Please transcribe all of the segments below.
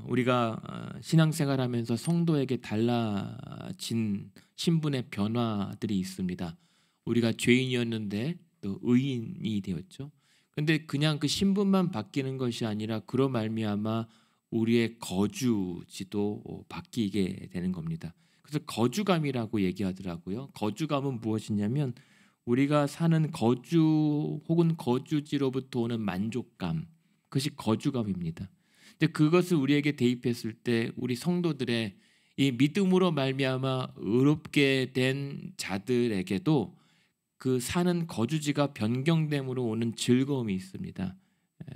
우리가 신앙생활하면서 성도에게 달라진 신분의 변화들이 있습니다. 우리가 죄인이었는데 또 의인이 되었죠. 근데 그냥 그 신분만 바뀌는 것이 아니라 그로 말미암아 우리의 거주지도 바뀌게 되는 겁니다. 그래서 거주감이라고 얘기하더라고요. 거주감은 무엇이냐면 우리가 사는 거주 혹은 거주지로부터 오는 만족감, 그것이 거주감입니다. 근데 그것을 우리에게 대입했을 때 우리 성도들의 이 믿음으로 말미암아 의롭게 된 자들에게도 그 사는 거주지가 변경됨으로 오는 즐거움이 있습니다.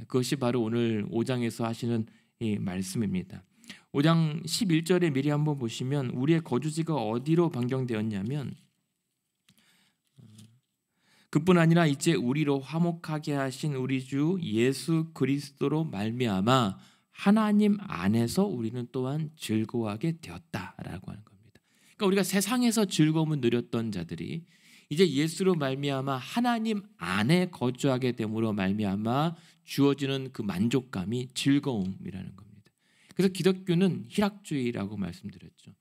그것이 바로 오늘 5장에서 하시는 이 말씀입니다. 5장 11절에 미리 한번 보시면 우리의 거주지가 어디로 변경되었냐면 그뿐 아니라 이제 우리로 화목하게 하신 우리 주 예수 그리스도로 말미암아 하나님 안에서 우리는 또한 즐거워하게 되었다라고 하는 겁니다. 그러니까 우리가 세상에서 즐거움을 누렸던 자들이 이제 예수로 말미암아 하나님 안에 거주하게 됨으로 말미암아 주어지는 그 만족감이 즐거움이라는 겁니다. 그래서 기독교는 희락주의라고 말씀드렸죠.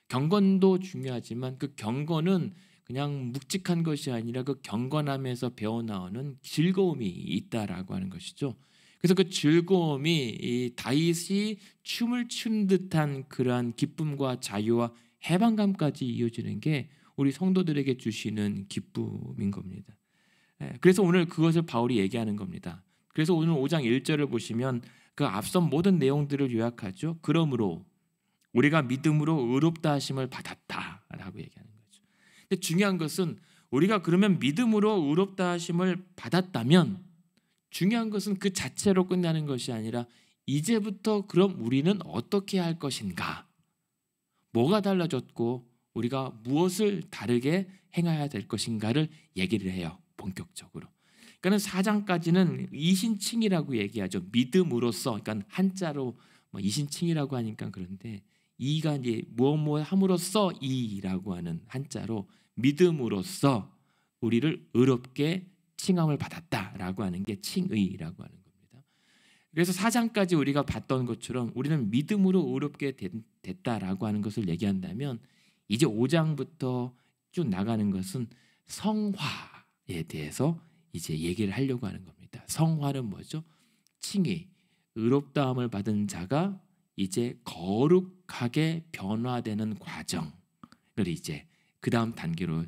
경건도 중요하지만 그 경건은 그냥 묵직한 것이 아니라 그 경건함에서 배어나오는 즐거움이 있다라고 하는 것이죠. 그래서 그 즐거움이 이 다윗이 춤을 추는 듯한 그러한 기쁨과 자유와 해방감까지 이어지는 게 우리 성도들에게 주시는 기쁨인 겁니다. 그래서 오늘 그것을 바울이 얘기하는 겁니다. 그래서 오늘 5장 1절을 보시면 그 앞선 모든 내용들을 요약하죠. 그러므로 우리가 믿음으로 의롭다 하심을 받았다라고 얘기하는 거죠. 근데 중요한 것은 우리가 그러면 믿음으로 의롭다 하심을 받았다면 중요한 것은 그 자체로 끝나는 것이 아니라 이제부터 그럼 우리는 어떻게 할 것인가? 뭐가 달라졌고 우리가 무엇을 다르게 행해야 될 것인가를 얘기를 해요. 본격적으로. 그러니까 4장까지는 이신칭이라고 얘기하죠. 믿음으로써, 그러니까 한자로 이신칭이라고 하니까 그런데 이가 이제 무엇 함으로써 이라고 하는 한자로 믿음으로써 우리를 의롭게 칭함을 받았다라고 하는 게 칭의라고 하는 겁니다. 그래서 4장까지 우리가 봤던 것처럼 우리는 믿음으로 의롭게 됐다라고 하는 것을 얘기한다면 이제 5장부터 쭉 나가는 것은 성화에 대해서 이제 얘기를 하려고 하는 겁니다. 성화는 뭐죠? 칭의, 의롭다함을 받은 자가 이제 거룩하게 변화되는 과정을 이제 그 다음 단계로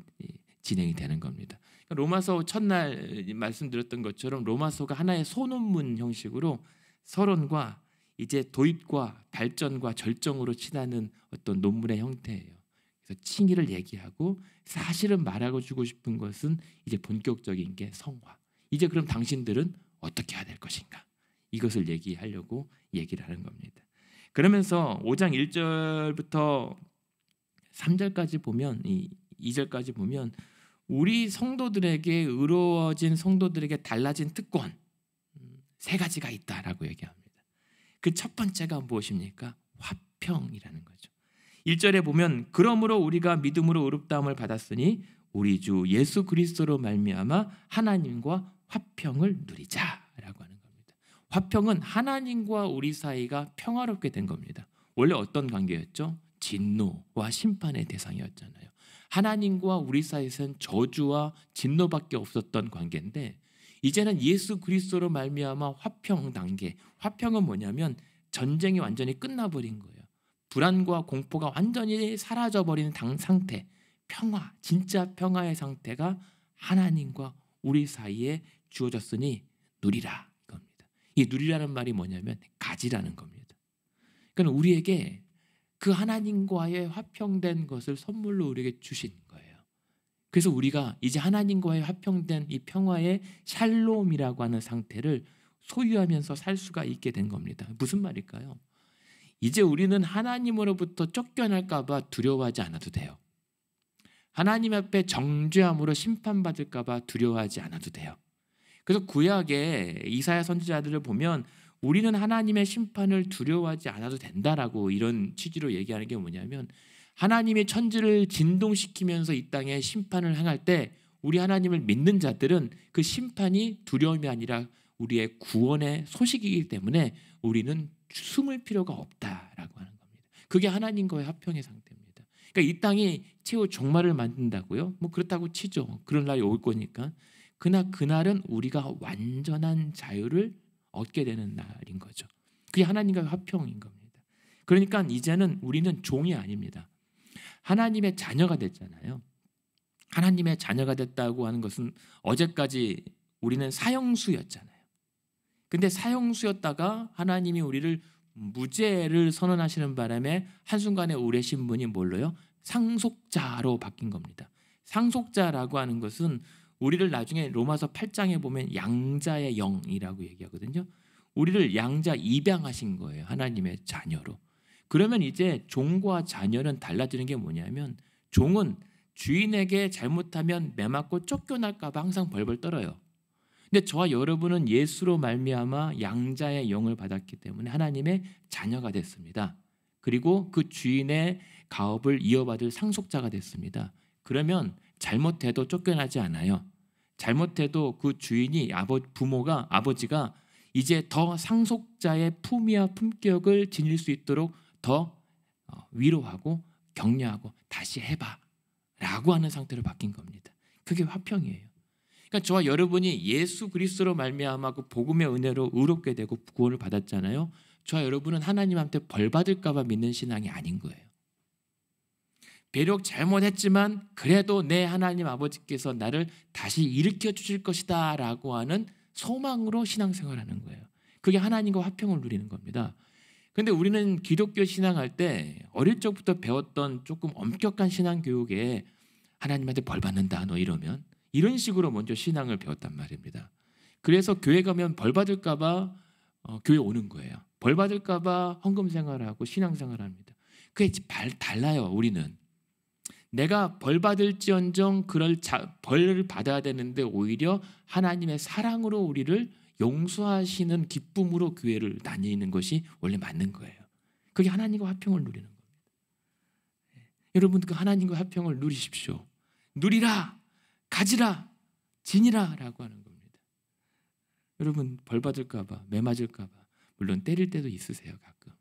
진행이 되는 겁니다. 로마서 첫날 말씀드렸던 것처럼 로마서가 하나의 소논문 형식으로 서론과 이제 도입과 발전과 절정으로 치닫는 어떤 논문의 형태예요. 그래서 칭의를 얘기하고 사실은 말하고 주고 싶은 것은 이제 본격적인 게 성화. 이제 그럼 당신들은 어떻게 해야 될 것인가? 이것을 얘기하려고 얘기를 하는 겁니다. 그러면서 5장 1절부터 3절까지 보면 2절까지 보면 우리 성도들에게 의로워진 성도들에게 달라진 특권 3가지가 있다라고 얘기합니다. 그 첫 번째가 무엇입니까? 화평이라는 거죠. 1절에 보면 그러므로 우리가 믿음으로 의롭다함을 받았으니 우리 주 예수 그리스도로 말미암아 하나님과 화평을 누리자라고 하는 겁니다. 화평은 하나님과 우리 사이가 평화롭게 된 겁니다. 원래 어떤 관계였죠? 진노와 심판의 대상이었잖아요. 하나님과 우리 사이에서는 저주와 진노밖에 없었던 관계인데 이제는 예수 그리스도로 말미암아 화평 단계. 화평은 뭐냐면 전쟁이 완전히 끝나버린 거예요. 불안과 공포가 완전히 사라져버리는 상태, 평화, 진짜 평화의 상태가 하나님과 우리 사이에 주어졌으니 누리라 이겁니다. 이 누리라는 말이 뭐냐면 가지라는 겁니다. 그러니까 우리에게 그 하나님과의 화평된 것을 선물로 우리에게 주신 거예요. 그래서 우리가 이제 하나님과의 화평된 이 평화의 샬롬이라고 하는 상태를 소유하면서 살 수가 있게 된 겁니다. 무슨 말일까요? 이제 우리는 하나님으로부터 쫓겨날까 봐 두려워하지 않아도 돼요. 하나님 앞에 정죄함으로 심판받을까 봐 두려워하지 않아도 돼요. 그래서 구약의 이사야 선지자들을 보면 우리는 하나님의 심판을 두려워하지 않아도 된다라고 이런 취지로 얘기하는 게 뭐냐면 하나님의 천지를 진동시키면서 이 땅에 심판을 행할 때 우리 하나님을 믿는 자들은 그 심판이 두려움이 아니라 우리의 구원의 소식이기 때문에 우리는 숨을 필요가 없다라고 하는 겁니다. 그게 하나님과의 화평의 상태입니다. 그러니까 이 땅이 최후 종말을 만든다고요? 뭐 그렇다고 치죠. 그런 날이 올 거니까. 그날은 우리가 완전한 자유를 얻게 되는 날인 거죠. 그게 하나님과의 화평인 겁니다. 그러니까 이제는 우리는 종이 아닙니다. 하나님의 자녀가 됐잖아요. 하나님의 자녀가 됐다고 하는 것은 어제까지 우리는 사형수였잖아요. 근데 사형수였다가 하나님이 우리를 무죄를 선언하시는 바람에 한순간에 우리의 신분이 뭘로요? 상속자로 바뀐 겁니다. 상속자라고 하는 것은 우리를 나중에 로마서 8장에 보면 양자의 영이라고 얘기하거든요. 우리를 양자 입양하신 거예요. 하나님의 자녀로. 그러면 이제 종과 자녀는 달라지는 게 뭐냐면 종은 주인에게 잘못하면 매맞고 쫓겨날까 봐 항상 벌벌 떨어요. 근데 저와 여러분은 예수로 말미암아 양자의 영을 받았기 때문에 하나님의 자녀가 됐습니다. 그리고 그 주인의 가업을 이어받을 상속자가 됐습니다. 그러면 잘못해도 쫓겨나지 않아요. 잘못해도 그 주인이 부모가 아버지가 이제 더 상속자의 품위와 품격을 지닐 수 있도록 더 위로하고 격려하고 다시 해봐 라고 하는 상태로 바뀐 겁니다. 그게 화평이에요. 그러니까 저와 여러분이 예수 그리스도로 말미암아 그 복음의 은혜로 의롭게 되고 구원을 받았잖아요. 저와 여러분은 하나님한테 벌 받을까 봐 믿는 신앙이 아닌 거예요. 비록 잘못했지만 그래도 내 하나님 아버지께서 나를 다시 일으켜 주실 것이다 라고 하는 소망으로 신앙생활하는 거예요. 그게 하나님과 화평을 누리는 겁니다. 그런데 우리는 기독교 신앙할 때 어릴 적부터 배웠던 조금 엄격한 신앙 교육에 하나님한테 벌 받는다 너 이러면 이런 식으로 먼저 신앙을 배웠단 말입니다. 그래서 교회 가면 벌 받을까 봐 교회 오는 거예요. 벌 받을까 봐 헌금 생활하고 신앙 생활합니다. 그게 달라요. 우리는 내가 벌 받을지언정 벌을 받아야 되는데 오히려 하나님의 사랑으로 우리를 용서하시는 기쁨으로 교회를 다니는 것이 원래 맞는 거예요. 그게 하나님과 화평을 누리는 겁니다. 여러분 그 하나님과 화평을 누리십시오. 누리라, 가지라, 지니라 라고 하는 겁니다. 여러분 벌 받을까 봐, 매 맞을까 봐 물론 때릴 때도 있으세요 가끔.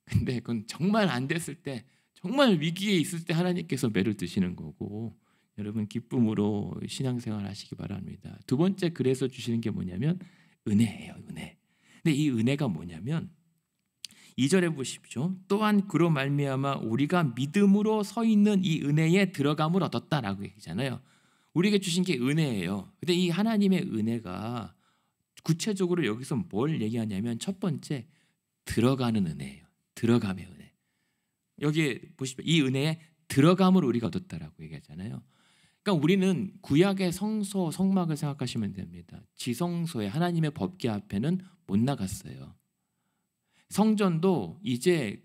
근데 그건 정말 안 됐을 때 정말 위기에 있을 때 하나님께서 매를 드시는 거고 여러분 기쁨으로 신앙생활 하시기 바랍니다. 두 번째 그래서 주시는 게 뭐냐면 은혜예요. 은혜. 근데 이 은혜가 뭐냐면 2절에 보십시오. 또한 그로 말미암아 우리가 믿음으로 서 있는 이 은혜에 들어감을 얻었다라고 얘기잖아요. 우리에게 주신 게 은혜예요. 근데 이 하나님의 은혜가 구체적으로 여기서 뭘 얘기하냐면 첫 번째 들어가는 은혜예요. 들어감의 은혜. 여기 보십시오. 이 은혜에 들어감을 우리가 얻었다라고 얘기하잖아요. 그러니까 우리는 구약의 성소, 성막을 생각하시면 됩니다. 지성소에 하나님의 법궤 앞에는 못 나갔어요. 성전도 이제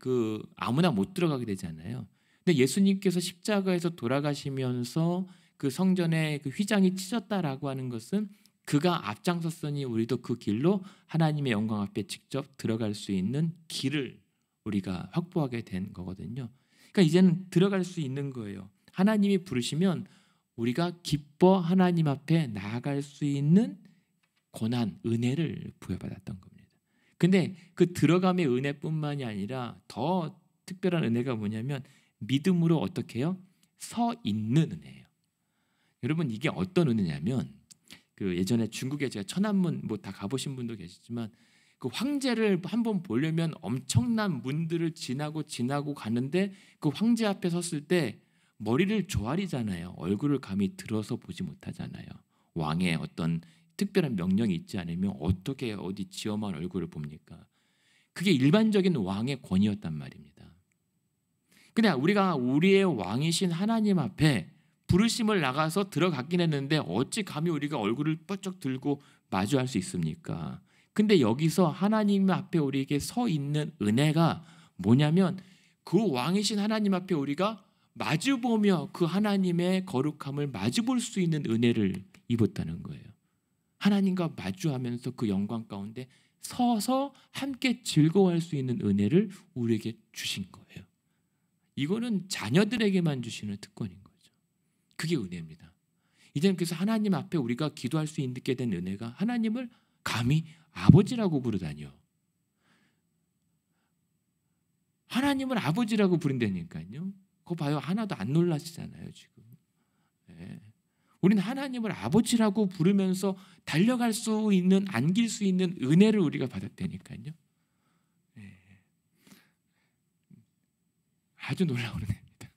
아무나 못 들어가게 되잖아요. 근데 예수님께서 십자가에서 돌아가시면서 그 성전에 그 휘장이 찢었다라고 하는 것은 그가 앞장섰으니 우리도 그 길로 하나님의 영광 앞에 직접 들어갈 수 있는 길을 우리가 확보하게 된 거거든요. 그러니까 이제는 들어갈 수 있는 거예요. 하나님이 부르시면 우리가 기뻐 하나님 앞에 나아갈 수 있는 고난, 은혜를 부여받았던 겁니다. 근데 그 들어감의 은혜뿐만이 아니라 더 특별한 은혜가 뭐냐면 믿음으로 어떻게 해요? 서 있는 은혜예요. 여러분 이게 어떤 은혜냐면 그 예전에 중국에 제가 천안문 뭐 다 가보신 분도 계시지만 그 황제를 한번 보려면 엄청난 문들을 지나고 가는데 그 황제 앞에 섰을 때 머리를 조아리잖아요. 얼굴을 감히 들어서 보지 못하잖아요. 왕의 어떤 특별한 명령이 있지 않으면 어떻게 어디 지엄한 얼굴을 봅니까? 그게 일반적인 왕의 권위였단 말입니다. 근데 우리가 우리의 왕이신 하나님 앞에 부르심을 나가서 들어갔긴 했는데 어찌 감히 우리가 얼굴을 뻗쩍 들고 마주할 수 있습니까? 근데 여기서 하나님 앞에 우리에게 서 있는 은혜가 뭐냐면 그 왕이신 하나님 앞에 우리가 마주보며 그 하나님의 거룩함을 마주볼 수 있는 은혜를 입었다는 거예요. 하나님과 마주하면서 그 영광 가운데 서서 함께 즐거워할 수 있는 은혜를 우리에게 주신 거예요. 이거는 자녀들에게만 주시는 특권인 거죠. 그게 은혜입니다. 이제는 그래서 하나님 앞에 우리가 기도할 수 있게 된 은혜가 하나님을 감히 아버지라고 부르다니요. 하나님을 아버지라고 부른다니까요. 그거 봐요. 하나도 안 놀라시잖아요 지금. 예. 우리는 하나님을 아버지라고 부르면서 달려갈 수 있는, 안길 수 있는 은혜를 우리가 받았다니까요. 예. 아주 놀라운 은혜입니다.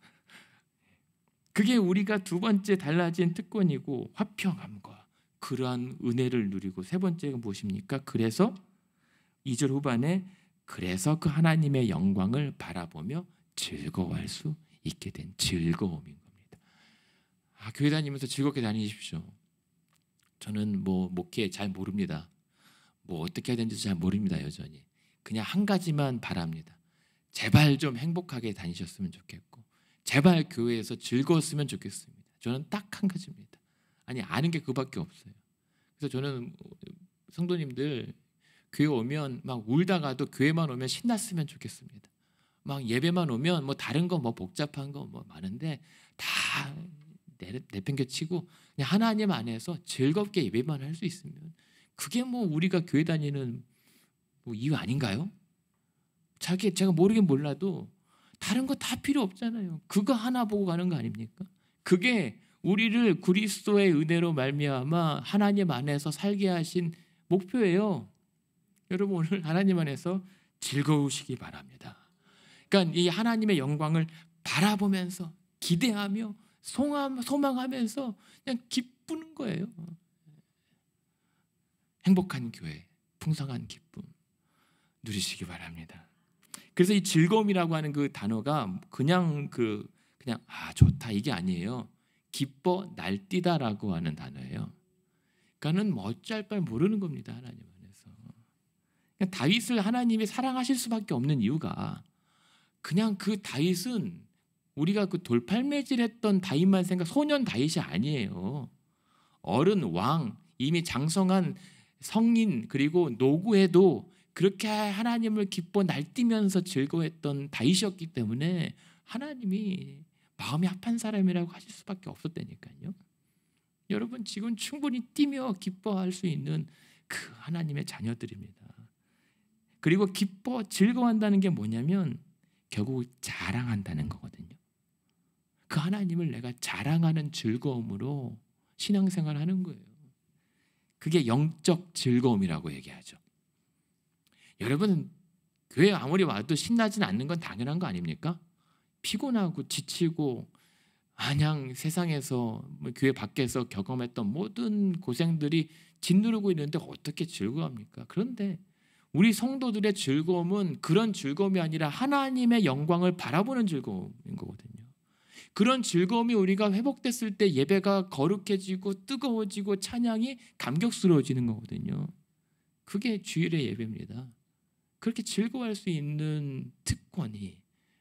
그게 우리가 두 번째 달라진 특권이고 화평함과 그러한 은혜를 누리고, 세 번째가 무엇입니까? 그래서 2절 후반에 그래서 그 하나님의 영광을 바라보며 즐거워할 수 있게 된 즐거움인 겁니다. 교회 다니면서 즐겁게 다니십시오. 저는 뭐 목회 잘 모릅니다. 뭐 어떻게 해야 되는지 잘 모릅니다. 여전히 그냥 한 가지만 바랍니다. 제발 좀 행복하게 다니셨으면 좋겠고, 제발 교회에서 즐거웠으면 좋겠습니다. 저는 딱 한 가지입니다. 아니, 아는 게 그밖에 없어요. 그래서 저는 성도님들 교회 오면 막 울다가도 교회만 오면 신났으면 좋겠습니다. 막 예배만 오면 뭐 다른 거 뭐 복잡한 거 뭐 많은데 다 내팽개치고 그냥 하나님 안에서 즐겁게 예배만 할 수 있으면 그게 뭐 우리가 교회 다니는 뭐 이유 아닌가요? 제가 모르긴 몰라도 다른 거 다 필요 없잖아요. 그거 하나 보고 가는 거 아닙니까? 그게 우리를 그리스도의 은혜로 말미암아 하나님 안에서 살게 하신 목표예요. 여러분 오늘 하나님 안에서 즐거우시기 바랍니다. 그러니까 이 하나님의 영광을 바라보면서 기대하며 소망하면서 그냥 기쁘는 거예요. 행복한 교회, 풍성한 기쁨 누리시기 바랍니다. 그래서 이 즐거움이라고 하는 그 단어가 그냥 좋다 이게 아니에요. 기뻐 날뛰다라고 하는 단어예요. 그러니까는 뭐 어찌할 바를 모르는 겁니다. 하나님 안에서. 그러니까 다윗을 하나님이 사랑하실 수밖에 없는 이유가 그냥 그 다윗은 우리가 그 돌팔매질했던 다윗만 소년 다윗이 아니에요. 어른 왕, 이미 장성한 성인, 그리고 노구에도 그렇게 하나님을 기뻐 날뛰면서 즐거워했던 다윗이었기 때문에 하나님이 마음이 합한 사람이라고 하실 수밖에 없었다니까요. 여러분 지금 충분히 뛰며 기뻐할 수 있는 그 하나님의 자녀들입니다. 그리고 기뻐 즐거워한다는 게 뭐냐면 결국 자랑한다는 거거든요. 그 하나님을 내가 자랑하는 즐거움으로 신앙생활을 하는 거예요. 그게 영적 즐거움이라고 얘기하죠. 여러분 교회 아무리 와도 신나지는 않는 건 당연한 거 아닙니까? 피곤하고 지치고 마냥 세상에서 교회 밖에서 경험했던 모든 고생들이 짓누르고 있는데 어떻게 즐거워합니까? 그런데 우리 성도들의 즐거움은 그런 즐거움이 아니라 하나님의 영광을 바라보는 즐거움인 거거든요. 그런 즐거움이 우리가 회복됐을 때 예배가 거룩해지고 뜨거워지고 찬양이 감격스러워지는 거거든요. 그게 주일의 예배입니다. 그렇게 즐거워할 수 있는 특권이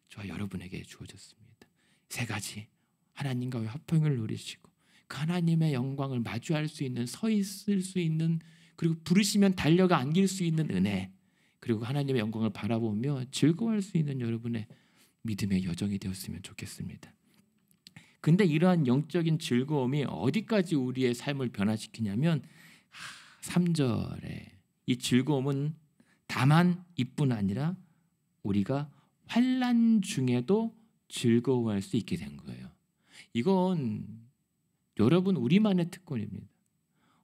저와 여러분에게 주어졌습니다. 세 가지, 하나님과의 화평을 누리시고 그 하나님의 영광을 마주할 수 있는, 서 있을 수 있는, 그리고 부르시면 달려가 안길 수 있는 은혜, 그리고 하나님의 영광을 바라보며 즐거워할 수 있는 여러분의 믿음의 여정이 되었으면 좋겠습니다. 근데 이러한 영적인 즐거움이 어디까지 우리의 삶을 변화시키냐면 3절에 이 즐거움은 다만 이뿐 아니라 우리가 환난 중에도 즐거워할 수 있게 된 거예요. 이건 여러분 우리만의 특권입니다.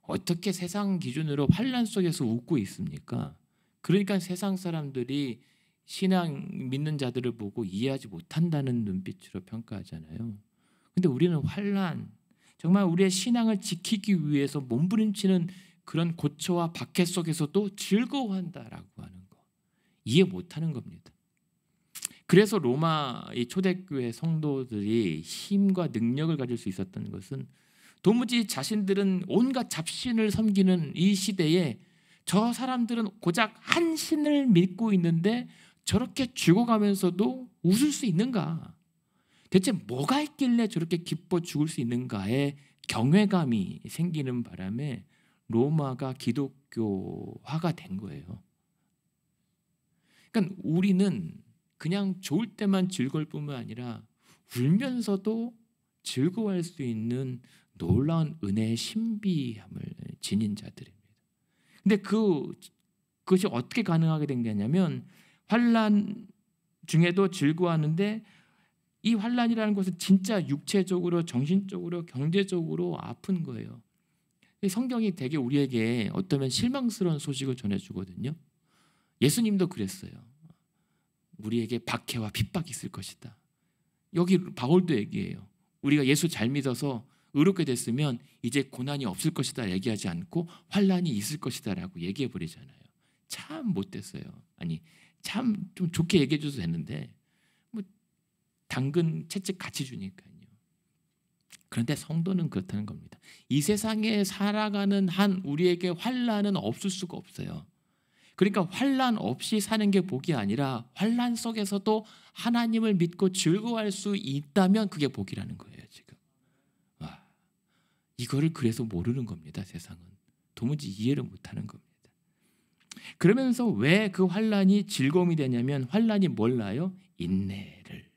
어떻게 세상 기준으로 환난 속에서 웃고 있습니까? 그러니까 세상 사람들이 신앙 믿는 자들을 보고 이해하지 못한다는 눈빛으로 평가하잖아요. 근데 우리는 환난, 정말 우리의 신앙을 지키기 위해서 몸부림치는 그런 고초와 박해 속에서도 즐거워한다라고 하는 거 이해 못하는 겁니다. 그래서 로마 이 초대교회 성도들이 힘과 능력을 가질 수 있었던 것은 도무지 자신들은 온갖 잡신을 섬기는 이 시대에 저 사람들은 고작 한 신을 믿고 있는데 저렇게 죽어가면서도 웃을 수 있는가? 대체 뭐가 있길래 저렇게 기뻐 죽을 수 있는가에 경외감이 생기는 바람에 로마가 기독교화가 된 거예요. 그러니까 우리는 그냥 좋을 때만 즐거울 뿐만 아니라 울면서도 즐거워할 수 있는 놀라운 은혜의 신비함을 지닌 자들입니다. 근데 그것이 어떻게 가능하게 된 거냐면 환난 중에도 즐거워하는데 이 환난이라는 것은 진짜 육체적으로, 정신적으로, 경제적으로 아픈 거예요. 성경이 되게 우리에게 어쩌면 실망스러운 소식을 전해주거든요. 예수님도 그랬어요. 우리에게 박해와 핍박이 있을 것이다. 여기 바울도 얘기해요. 우리가 예수 잘 믿어서 의롭게 됐으면 이제 고난이 없을 것이다 얘기하지 않고 환난이 있을 것이다 라고 얘기해 버리잖아요. 참 못됐어요. 아니 참 좀 좋게 얘기해 줘도 되는데 뭐 당근 채찍 같이 주니까요. 그런데 성도는 그렇다는 겁니다. 이 세상에 살아가는 한 우리에게 환난은 없을 수가 없어요. 그러니까 환난 없이 사는 게 복이 아니라 환난 속에서도 하나님을 믿고 즐거워할 수 있다면 그게 복이라는 거예요. 지금 이거를 그래서 모르는 겁니다. 세상은 도무지 이해를 못하는 겁니다. 그러면서 왜 그 환난이 즐거움이 되냐면 환난이 몰라요? 인내를.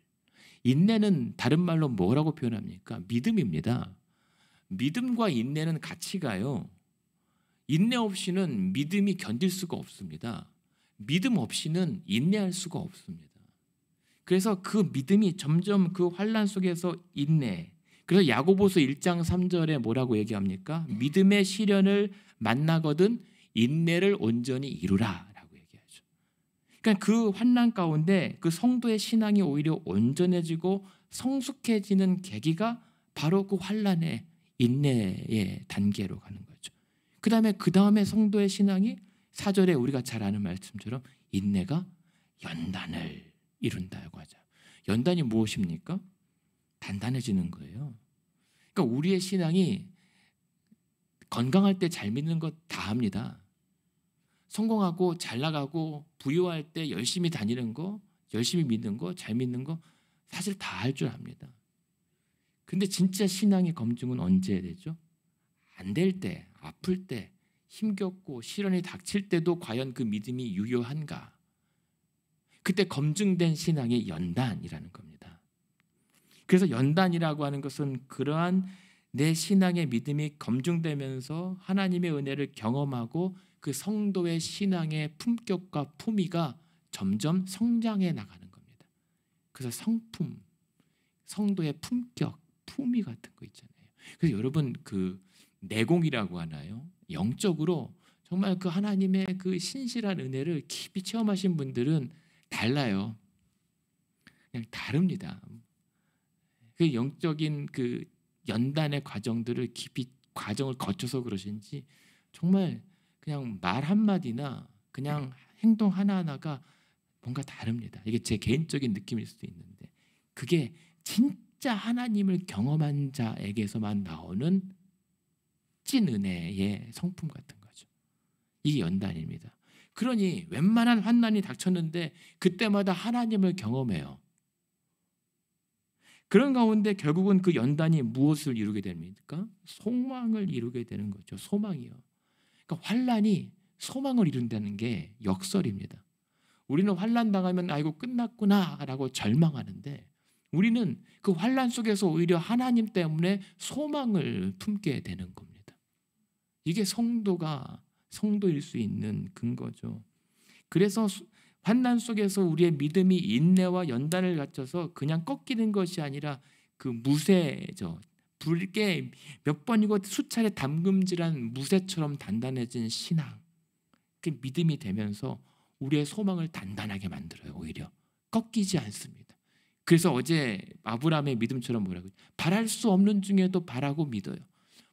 인내는 다른 말로 뭐라고 표현합니까? 믿음입니다. 믿음과 인내는 같이 가요. 인내 없이는 믿음이 견딜 수가 없습니다. 믿음 없이는 인내할 수가 없습니다. 그래서 그 믿음이 점점 그 환난 속에서 인내. 그래서 야고보서 1장 3절에 뭐라고 얘기합니까? 믿음의 시련을 만나거든 인내를 온전히 이루라 라고 얘기하죠. 그러니까 그 환난 가운데 그 성도의 신앙이 오히려 온전해지고 성숙해지는 계기가 바로 그 환난의 인내의 단계로 가는 거죠. 그 다음에 성도의 신앙이 4절에 우리가 잘 아는 말씀처럼 인내가 연단을 이룬다고 하죠. 연단이 무엇입니까? 단단해지는 거예요. 그러니까 우리의 신앙이 건강할 때 잘 믿는 것 다 합니다. 성공하고 잘 나가고 부유할 때 열심히 다니는 거, 열심히 믿는 거, 잘 믿는 거 사실 다 할 줄 압니다. 근데 진짜 신앙의 검증은 언제 되죠? 안 될 때, 아플 때, 힘겹고 시련이 닥칠 때도 과연 그 믿음이 유효한가? 그때 검증된 신앙이 연단이라는 겁니다. 그래서 연단이라고 하는 것은 그러한 내 신앙의 믿음이 검증되면서 하나님의 은혜를 경험하고 그 성도의 신앙의 품격과 품위가 점점 성장해 나가는 겁니다. 그래서 성품, 성도의 품격, 품위 같은 거 있잖아요. 그래서 여러분 그 내공이라고 하나요? 영적으로 정말 그 하나님의 그 신실한 은혜를 깊이 체험하신 분들은 달라요. 그냥 다릅니다. 그 영적인 그 연단의 과정들을 깊이 과정을 거쳐서 그러신지 정말 그냥 말 한마디나 그냥 행동 하나하나가 뭔가 다릅니다. 이게 제 개인적인 느낌일 수도 있는데 그게 진짜 하나님을 경험한 자에게서만 나오는 찐 은혜의 성품 같은 거죠. 이게 연단입니다. 그러니 웬만한 환난이 닥쳤는데 그때마다 하나님을 경험해요. 그런 가운데 결국은 그 연단이 무엇을 이루게 됩니까? 소망을 이루게 되는 거죠. 소망이요. 그러니까 환난이 소망을 이룬다는 게 역설입니다. 우리는 환난 당하면 아이고 끝났구나라고 절망하는데 우리는 그 환난 속에서 오히려 하나님 때문에 소망을 품게 되는 겁니다. 이게 성도일 수 있는 근거죠. 그래서 환난 속에서 우리의 믿음이 인내와 연단을 갖춰서 그냥 꺾이는 것이 아니라 그 무쇠죠. 붉게 몇 번이고 수차례 담금질한 무쇠처럼 단단해진 신앙. 그 믿음이 되면서 우리의 소망을 단단하게 만들어요. 오히려 꺾이지 않습니다. 그래서 어제 아브라함의 믿음처럼 뭐라고 바랄 수 없는 중에도 바라고 믿어요.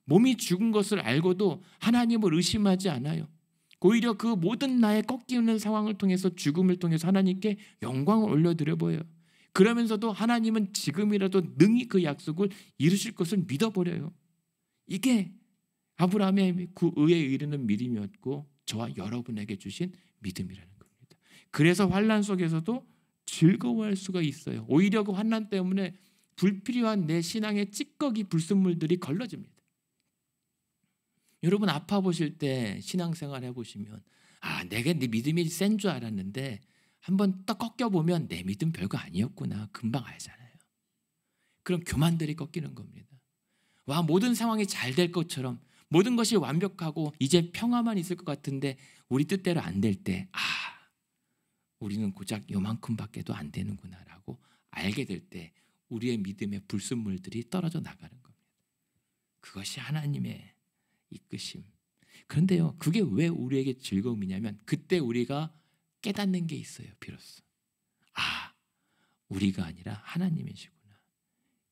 몸이 죽은 것을 알고도 하나님을 의심하지 않아요. 오히려 그 모든 나의 꺾이는 상황을 통해서 죽음을 통해서 하나님께 영광을 올려드려 보여요. 그러면서도 하나님은 지금이라도 능히 그 약속을 이루실 것을 믿어버려요. 이게 아브라함의 그 의에 이르는 믿음이었고 저와 여러분에게 주신 믿음이라는 겁니다. 그래서 환난 속에서도 즐거워할 수가 있어요. 오히려 그 환난 때문에 불필요한 내 신앙의 찌꺼기 불순물들이 걸러집니다. 여러분 아파 보실 때 신앙생활 해보시면 내가 내 믿음이 센 줄 알았는데 한번 딱 꺾여보면 내 믿음 별거 아니었구나 금방 알잖아요. 그럼 교만들이 꺾이는 겁니다. 모든 상황이 잘 될 것처럼 모든 것이 완벽하고 이제 평화만 있을 것 같은데 우리 뜻대로 안 될 때 우리는 고작 요만큼밖에도 안 되는구나라고 알게 될 때 우리의 믿음의 불순물들이 떨어져 나가는 겁니다. 그것이 하나님의 이끄심. 그런데요, 그게 왜 우리에게 즐거움이냐면 그때 우리가 깨닫는 게 있어요. 비로소 우리가 아니라 하나님이시구나.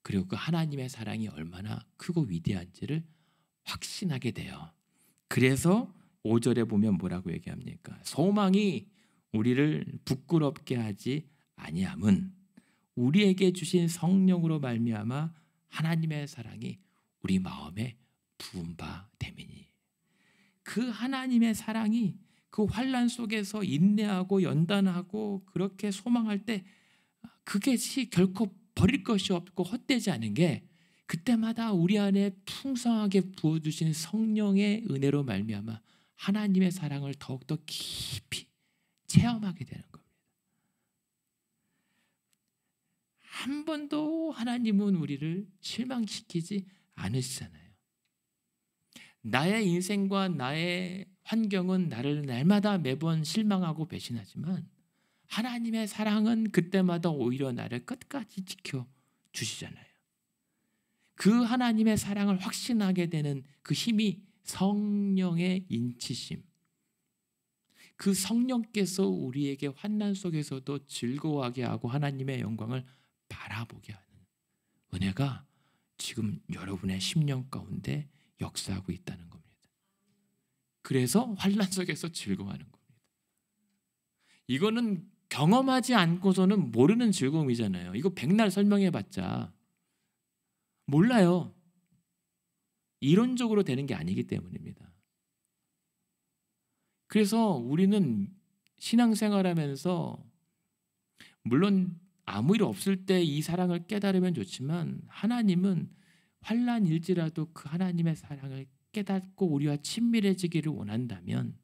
그리고 그 하나님의 사랑이 얼마나 크고 위대한지를 확신하게 돼요. 그래서 5절에 보면 뭐라고 얘기합니까? 소망이 우리를 부끄럽게 하지 아니함은 우리에게 주신 성령으로 말미암아 하나님의 사랑이 우리 마음에 부은 바 됨이니. 그 하나님의 사랑이 그 환난 속에서 인내하고 연단하고 그렇게 소망할 때 그것이 결코 버릴 것이 없고 헛되지 않은 게 그때마다 우리 안에 풍성하게 부어주신 성령의 은혜로 말미암아 하나님의 사랑을 더욱더 깊이 체험하게 되는 겁니다. 한 번도 하나님은 우리를 실망시키지 않으시잖아요. 나의 인생과 나의 환경은 나를 날마다 매번 실망하고 배신하지만 하나님의 사랑은 그때마다 오히려 나를 끝까지 지켜주시잖아요. 그 하나님의 사랑을 확신하게 되는 그 힘이 성령의 인치심. 그 성령께서 우리에게 환난 속에서도 즐거워하게 하고 하나님의 영광을 바라보게 하는 은혜가 지금 여러분의 심령 가운데 역사하고 있다는 겁니다. 그래서 환난 속에서 즐거워하는 겁니다. 이거는 경험하지 않고서는 모르는 즐거움이잖아요. 이거 백날 설명해봤자 몰라요. 이론적으로 되는 게 아니기 때문입니다. 그래서 우리는 신앙생활하면서 물론 아무 일 없을 때 이 사랑을 깨달으면 좋지만 하나님은 환난일지라도 그 하나님의 사랑을 깨닫고 우리와 친밀해지기를 원한다면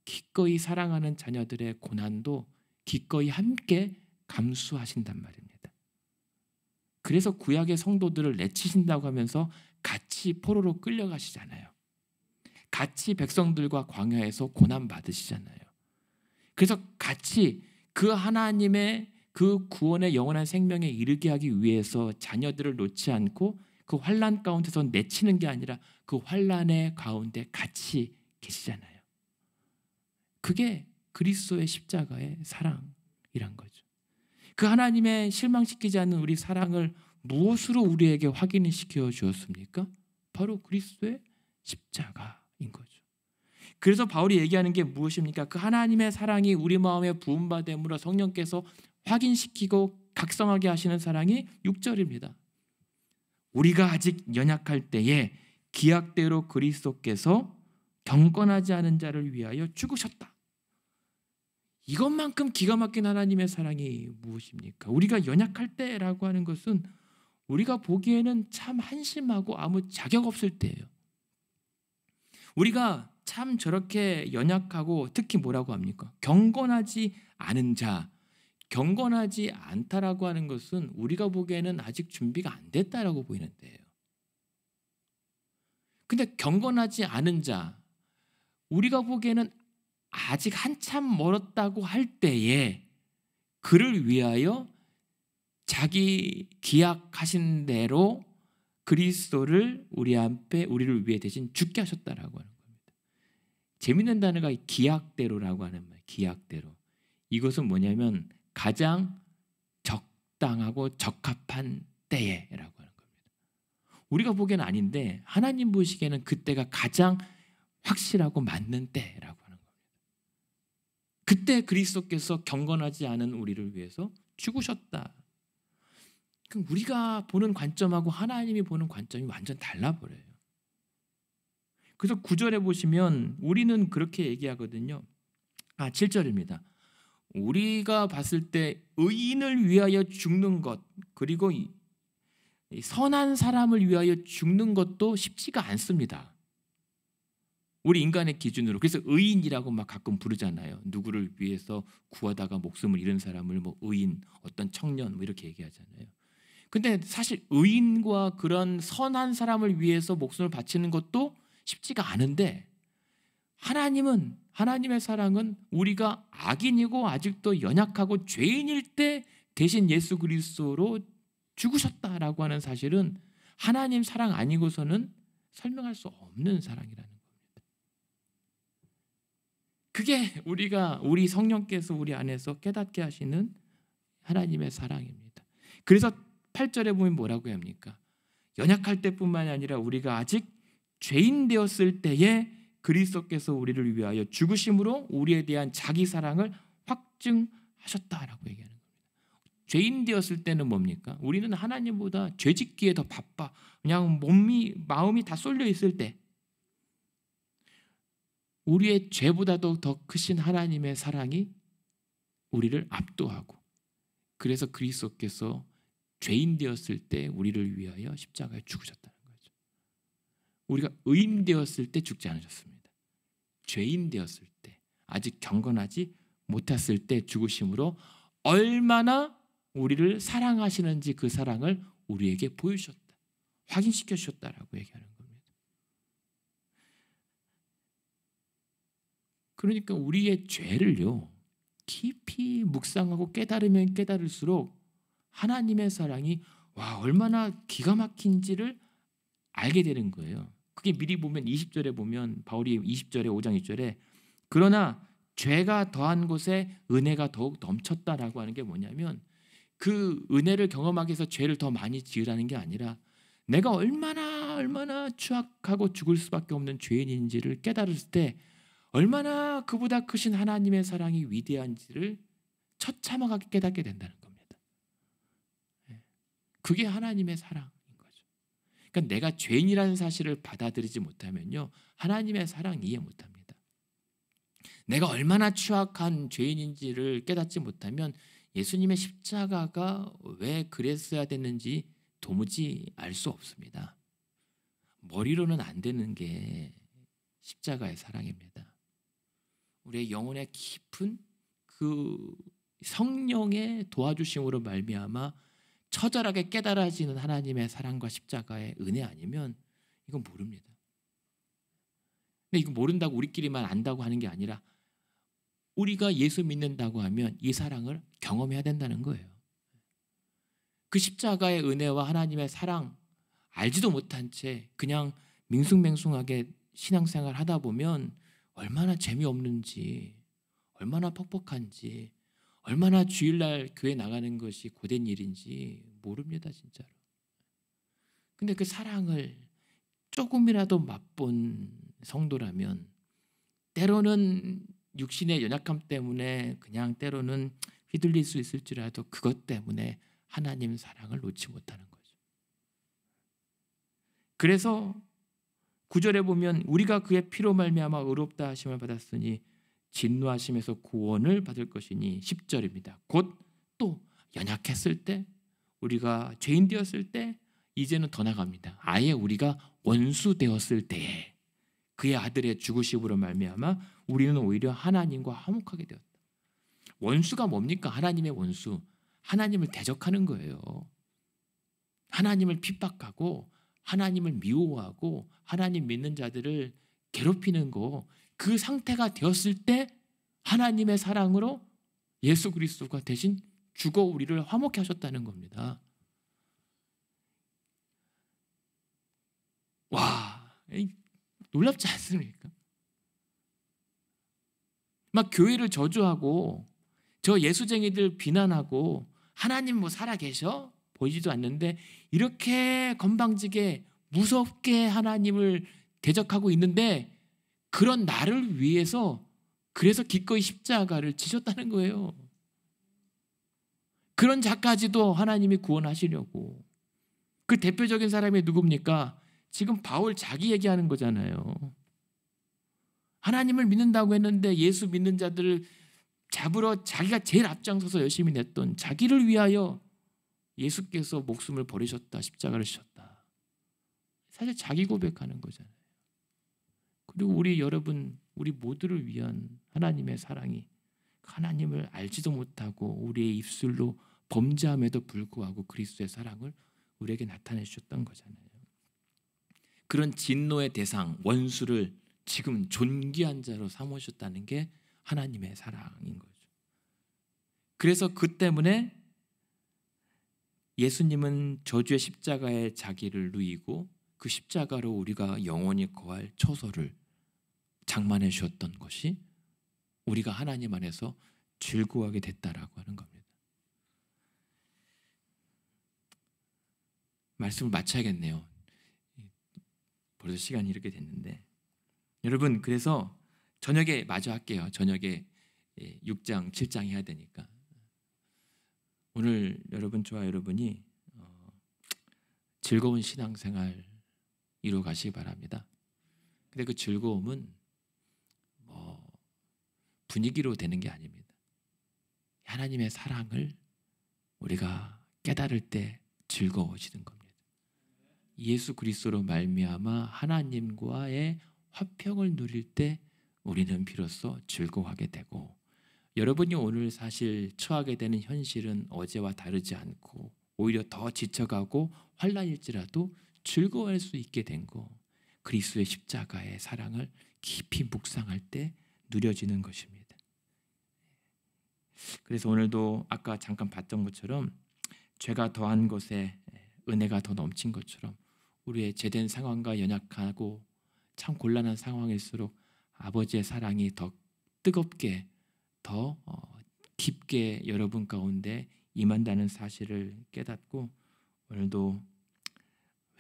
기꺼이 사랑하는 자녀들의 고난도 기꺼이 함께 감수하신단 말입니다. 그래서 구약의 성도들을 내치신다고 하면서 같이 포로로 끌려가시잖아요. 같이 백성들과 광야에서 고난 받으시잖아요. 그래서 같이 그 하나님의 그 구원의 영원한 생명에 이르게 하기 위해서 자녀들을 놓지 않고 그 환난 가운데서 내치는 게 아니라 그 환난의 가운데 같이 계시잖아요. 그게 그리스도의 십자가의 사랑이란 거죠. 그 하나님의 실망시키지 않는 우리 사랑을 무엇으로 우리에게 확인시켜 주었습니까? 바로 그리스도의 십자가인 거죠. 그래서 바울이 얘기하는 게 무엇입니까? 그 하나님의 사랑이 우리 마음에 부음받음으로 성령께서 확인시키고 각성하게 하시는 사랑이 6절입니다. 우리가 아직 연약할 때에 기약대로 그리스도께서 경건하지 않은 자를 위하여 죽으셨다. 이것만큼 기가 막힌 하나님의 사랑이 무엇입니까? 우리가 연약할 때라고 하는 것은 우리가 보기에는 참 한심하고 아무 자격 없을 때예요. 우리가 참 저렇게 연약하고 특히 뭐라고 합니까? 경건하지 않은 자. 경건하지 않다라고 하는 것은 우리가 보기에는 아직 준비가 안 됐다라고 보이는 데예요. 근데 경건하지 않은 자, 우리가 보기에는 아직 한참 멀었다고 할 때에 그를 위하여 자기 기약하신 대로 그리스도를 우리 앞에 우리를 위해 대신 죽게 하셨다라고 하는 겁니다. 재밌는 단어가 기약대로라고 하는 말, 기약대로. 이것은 뭐냐면 가장 적당하고 적합한 때에라고 하는 겁니다. 우리가 보기에는 아닌데 하나님 보시기에는 그때가 가장 확실하고 맞는 때라고 하는 겁니다. 그때 그리스도께서 경건하지 않은 우리를 위해서 죽으셨다. 그럼 우리가 보는 관점하고 하나님이 보는 관점이 완전 달라버려요. 그래서 9절에 보시면 우리는 그렇게 얘기하거든요. 7절입니다. 우리가 봤을 때 의인을 위하여 죽는 것, 그리고 선한 사람을 위하여 죽는 것도 쉽지가 않습니다. 우리 인간의 기준으로. 그래서 의인이라고 막 가끔 부르잖아요. 누구를 위해서 구하다가 목숨을 잃은 사람을 뭐 의인, 어떤 청년 뭐 이렇게 얘기하잖아요. 근데 사실 의인과 그런 선한 사람을 위해서 목숨을 바치는 것도 쉽지가 않은데 하나님은 하나님의 사랑은 우리가 악인이고 아직도 연약하고 죄인일 때 대신 예수 그리스도로 죽으셨다라고 하는 사실은 하나님 사랑 아니고서는 설명할 수 없는 사랑이라는 겁니다. 그게 우리 성령께서 우리 안에서 깨닫게 하시는 하나님의 사랑입니다. 그래서 8절에 보면 뭐라고 합니까? 연약할 때뿐만이 아니라 우리가 아직 죄인 되었을 때에 그리스도께서 우리를 위하여 죽으심으로 우리에 대한 자기 사랑을 확증하셨다라고 얘기하는 겁니다. 죄인 되었을 때는 뭡니까? 우리는 하나님보다 죄짓기에 더 바빠. 그냥 마음이 다 쏠려 있을 때 우리의 죄보다도 더 크신 하나님의 사랑이 우리를 압도하고, 그래서 그리스도께서 죄인 되었을 때 우리를 위하여 십자가에 죽으셨다는 거죠. 우리가 의인 되었을 때 죽지 않으셨습니다. 죄인 되었을 때, 아직 경건하지 못했을 때 죽으심으로 얼마나 우리를 사랑하시는지 그 사랑을 우리에게 보여주셨다, 확인시켜 주셨다라고 얘기하는 겁니다. 그러니까 우리의 죄를요 깊이 묵상하고 깨달으면 깨달을수록 하나님의 사랑이 얼마나 기가 막힌지를 알게 되는 거예요. 그게 미리 보면 20절에 보면 바울이 20절에 5장 2절에 그러나 죄가 더한 곳에 은혜가 더욱 넘쳤다라고 하는 게 뭐냐면, 그 은혜를 경험하기 위해서 죄를 더 많이 지으라는 게 아니라 내가 얼마나 추악하고 죽을 수밖에 없는 죄인인지를 깨달을 때 얼마나 그보다 크신 하나님의 사랑이 위대한지를 처참하게 깨닫게 된다는 겁니다. 그게 하나님의 사랑인 거죠. 그러니까 내가 죄인이라는 사실을 받아들이지 못하면요 하나님의 사랑 이해 못합니다. 내가 얼마나 추악한 죄인인지를 깨닫지 못하면 예수님의 십자가가 왜 그랬어야 됐는지 도무지 알 수 없습니다. 머리로는 안 되는 게 십자가의 사랑입니다. 우리의 영혼의 깊은 그 성령의 도와주심으로 말미암아 처절하게 깨달아지는 하나님의 사랑과 십자가의 은혜 아니면 이건 모릅니다. 근데 이거 모른다고 우리끼리만 안다고 하는 게 아니라 우리가 예수 믿는다고 하면 이 사랑을 경험해야 된다는 거예요. 그 십자가의 은혜와 하나님의 사랑 알지도 못한 채 그냥 밍숭맹숭하게 신앙생활 하다 보면 얼마나 재미없는지, 얼마나 퍽퍽한지, 얼마나 주일날 교회 나가는 것이 고된 일인지 모릅니다, 진짜로. 근데 그 사랑을 조금이라도 맛본 성도라면 때로는 육신의 연약함 때문에 그냥 때로는 휘둘릴 수 있을지라도 그것 때문에 하나님 사랑을 놓지 못하는 거죠. 그래서 9절에 보면 우리가 그의 피로 말미암아 의롭다 하심을 받았으니 진노하심에서 구원을 받을 것이니 10절입니다. 곧 또 연약했을 때, 우리가 죄인 되었을 때, 이제는 더 나갑니다. 아예 우리가 원수 되었을 때에 그의 아들의 죽으심으로 말미암아 우리는 오히려 하나님과 화목하게 되었다. 원수가 뭡니까? 하나님의 원수. 하나님을 대적하는 거예요. 하나님을 핍박하고 하나님을 미워하고 하나님 믿는 자들을 괴롭히는 거, 그 상태가 되었을 때 하나님의 사랑으로 예수 그리스도가 대신 죽어 우리를 화목케 하셨다는 겁니다. 와, 놀랍지 않습니까? 막 교회를 저주하고 저 예수쟁이들 비난하고 하나님 뭐 살아계셔? 보이지도 않는데 이렇게 건방지게 무섭게 하나님을 대적하고 있는데 그런 나를 위해서 그래서 기꺼이 십자가를 지셨다는 거예요. 그런 자까지도 하나님이 구원하시려고. 그 대표적인 사람이 누굽니까? 지금 바울 자기 얘기하는 거잖아요. 하나님을 믿는다고 했는데 예수 믿는 자들을 잡으러 자기가 제일 앞장서서 열심히 냈던 자기를 위하여 예수께서 목숨을 버리셨다, 십자가를 지셨다. 사실 자기 고백하는 거잖아요. 그리고 여러분, 우리 모두를 위한 하나님의 사랑이 하나님을 알지도 못하고 우리의 입술로 범죄함에도 불구하고 그리스도의 사랑을 우리에게 나타내 주셨던 거잖아요. 그런 진노의 대상, 원수를 지금 존귀한 자로 삼으셨다는 게 하나님의 사랑인 거죠. 그래서 그 때문에 예수님은 저주의 십자가에 자기를 누이고 그 십자가로 우리가 영원히 거할 처소를 장만해 주셨던 것이 우리가 하나님 안에서 즐거워하게 됐다라고 하는 겁니다. 말씀을 마쳐야겠네요. 벌써 시간이 이렇게 됐는데 여러분, 그래서 저녁에 마저 할게요. 저녁에 6장 7장 해야 되니까 오늘 저와 여러분이 즐거운 신앙생활 이루어 가시기 바랍니다. 근데 그 즐거움은 분위기로 되는 게 아닙니다. 하나님의 사랑을 우리가 깨달을 때 즐거워지는 겁니다. 예수 그리스도로 말미암아 하나님과의 화평을 누릴 때 우리는 비로소 즐거워하게 되고, 여러분이 오늘 사실 처하게 되는 현실은 어제와 다르지 않고 오히려 더 지쳐가고 환난일지라도 즐거워할 수 있게 된 거, 그리스도의 십자가의 사랑을 깊이 묵상할 때 누려지는 것입니다. 그래서 오늘도 아까 잠깐 봤던 것처럼 죄가 더한 것에 은혜가 더 넘친 것처럼 우리의 죄된 상황과 연약하고 참 곤란한 상황일수록 아버지의 사랑이 더 뜨겁게 더 깊게 여러분 가운데 임한다는 사실을 깨닫고, 오늘도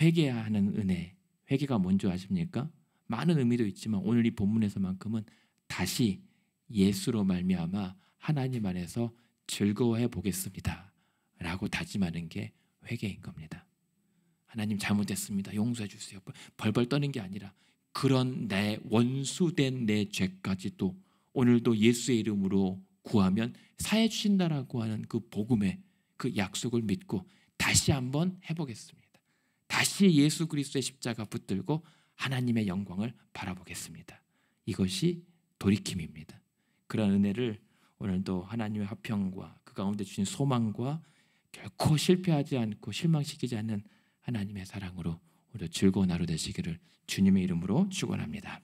회개해야 하는 은혜, 회개가 뭔지 아십니까? 많은 의미도 있지만 오늘 이 본문에서만큼은 다시 예수로 말미암아 하나님 안에서 즐거워해 보겠습니다 라고 다짐하는 게 회개인 겁니다. 하나님 잘못했습니다, 용서해 주세요. 벌벌 떠는 게 아니라 그런 내 원수된 내 죄까지도 오늘도 예수의 이름으로 구하면 사해 주신다라고 하는 그 복음의 그 약속을 믿고 다시 한번 해보겠습니다. 다시 예수 그리스도의 십자가 붙들고 하나님의 영광을 바라보겠습니다. 이것이 돌이킴입니다. 그런 은혜를 오늘도 하나님의 화평과 그 가운데 주신 소망과 결코 실패하지 않고 실망시키지 않는 하나님의 사랑으로 오늘 즐거운 하루 되시기를 주님의 이름으로 축원합니다.